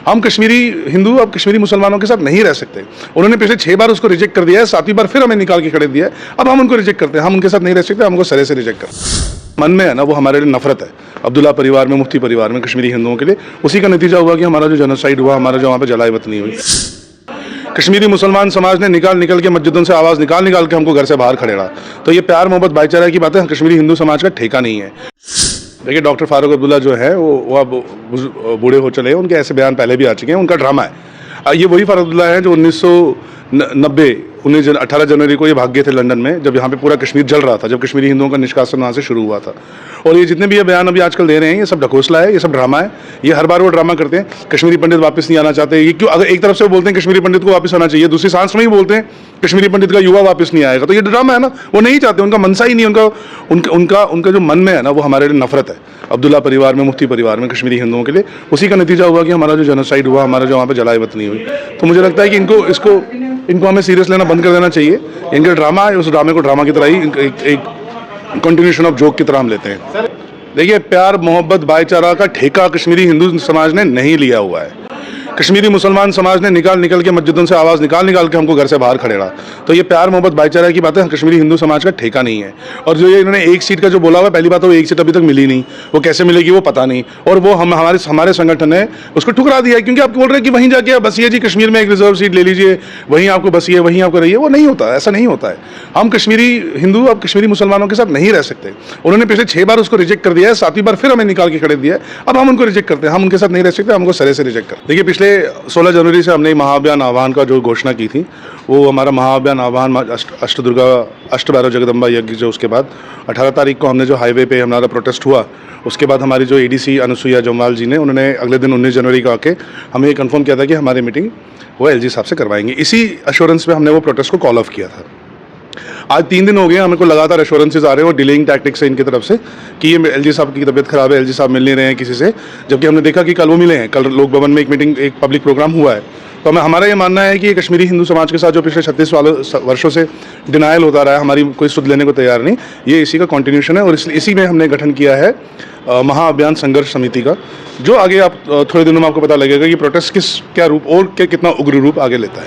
हम कश्मीरी हिंदू अब कश्मीरी मुसलमानों के साथ नहीं रह सकते। उन्होंने पिछले 6 बार उसको रिजेक्ट कर दिया है, 7वीं बार फिर हमें निकाल के खड़े दिया है। अब हम उनको रिजेक्ट करते हैं, हम उनके साथ नहीं रह सकते, हमको सरे से रिजेक्ट करते हैं। मन में है ना वो हमारे लिए नफरत है अब्दुल्ला परिवार में, मुफ्ती परिवार में, कश्मीरी हिंदुओं के लिए। उसी का नतीजा हुआ कि हमारा जो जेनोसाइड हुआ, हमारा जो वहाँ पर जलाई वतनी हुई। कश्मीरी मुसलमान समाज ने निकाल के मस्जिदों से आवाज़ निकाल के हमको घर से बाहर खड़ेड़ा। तो ये प्यार मोहब्बत भाईचारा की बात है, कश्मीरी हिंदू समाज का ठेका नहीं है। देखिए डॉक्टर फारूक अब्दुल्ला जो है वो अब बूढ़े हो चले हैं, उनके ऐसे बयान पहले भी आ चुके हैं, उनका ड्रामा है। ये वही फारूक अब्दुल्ला है जो 18 जनवरी को ये भाग गए थे लंदन में, जब यहाँ पे पूरा कश्मीर जल रहा था, जब कश्मीरी हिंदुओं का निष्कासन वहाँ से शुरू हुआ था। और ये जितने भी ये बयान अभी आजकल दे रहे हैं, ये सब ढकोसला है, ये सब ड्रामा है। ये हर बार वो ड्रामा करते हैं, कश्मीरी पंडित वापस नहीं आना चाहते। ये क्यों? अगर एक तरफ से वो बोलते हैं कश्मीरी पंडित को वापस आना चाहिए, दूसरी सांस में ही बोलते हैं कश्मीरी पंडित का युवा वापस नहीं आएगा। तो ये ड्रामा है ना, वो नहीं चाहते, उनका मनसा ही नहीं, उनका जो मन में है ना वो हमारे लिए नफरत है अब्दुल्ला परिवार में, मुफ्ती परिवार में, कश्मीरी हिंदुओं के लिए। उसी का नतीजा हुआ कि हमारा जो जेनोसाइड हुआ, हमारा जो वहाँ पर जलाई वतनी हुई। तो मुझे लगता है कि इनको हमें सीरियस लेना बंद कर देना चाहिए। इनका ड्रामा है, उस ड्रामे को ड्रामा की तरह ही एक कंटिन्यूएशन ऑफ जोक की तरह हम लेते हैं। देखिए प्यार मोहब्बत भाईचारा का ठेका कश्मीरी हिंदू समाज ने नहीं लिया हुआ है। कश्मीरी मुसलमान समाज ने निकाल के मस्जिदों से आवाज़ निकाल के हमको घर से बाहर खड़ेड़ा। तो ये प्यार मोहब्बत भाईचारा की बात है, कश्मीरी हिंदू समाज का ठेका नहीं है। और जो ये इन्होंने एक सीट का जो बोला हुआ है, पहली बात तो वो एक सीट अभी तक मिली नहीं, वो कैसे मिलेगी वो पता नहीं। और वो हमारे संगठन ने उसको ठुकरा दिया है, क्योंकि आप बोल रहे हैं कि वहीं जाके बसिए जी, कश्मीर में एक रिजर्व सीट ले लीजिए, वहीं आपको बसिए, वहीं आपको रहिए। वो नहीं होता, ऐसा नहीं होता है। हम कश्मीरी हिंदू अब कश्मीरी मुसलमानों के साथ नहीं रह सकते। उन्होंने पिछले 6 बार उसको रिजेक्ट कर दिया है, 7वीं बार फिर हमें निकाल के खड़े दिया है। अब हम उनको रिजेक्ट करते हैं, हम उनके साथ नहीं रह सकते, हमको सरे से रिजेक्ट करते हैं। देखिए पिछले 16 जनवरी से हमने महाअभियान आह्वान का जो घोषणा की थी, वो हमारा महाअभियान आह्वान अष्टभैरव जगदम्बा यज्ञ, जो उसके बाद 18 तारीख को हमने जो हाईवे पे हमारा प्रोटेस्ट हुआ, उसके बाद हमारी जो एडीसी अनुसुईया जम्वाल जी ने, उन्होंने अगले दिन 19 जनवरी को आके हमें ये कंफर्म किया था कि हमारी मीटिंग वो एलजी साहब से करवाएंगे। इसी अश्योरेंस पे हमने वो प्रोटेस्ट को कॉल ऑफ किया था। आज 3 दिन हो गए, हमें को लगातार एश्योरेंसेज आ रहे हैं और डिलेइंग टैक्टिक्स है इनकी तरफ से कि ये एलजी साहब की तबीयत खराब है, एलजी साहब मिल नहीं रहे हैं किसी से, जबकि हमने देखा कि कल वो मिले हैं। कल लोक भवन में एक पब्लिक प्रोग्राम हुआ है। तो हमारा ये मानना है कि ये कश्मीरी हिंदू समाज के साथ जो पिछले 36 वर्षों से डिनायल होता रहा है, हमारी कोई सुध लेने को तैयार नहीं, ये इसी का कंटिन्यूशन है। और इसी में हमने गठन किया है महाअभियान संघर्ष समिति का, जो आगे आप थोड़े दिनों में आपको पता लगेगा कि प्रोटेस्ट क्या रूप और कितना उग्र रूप आगे लेता है।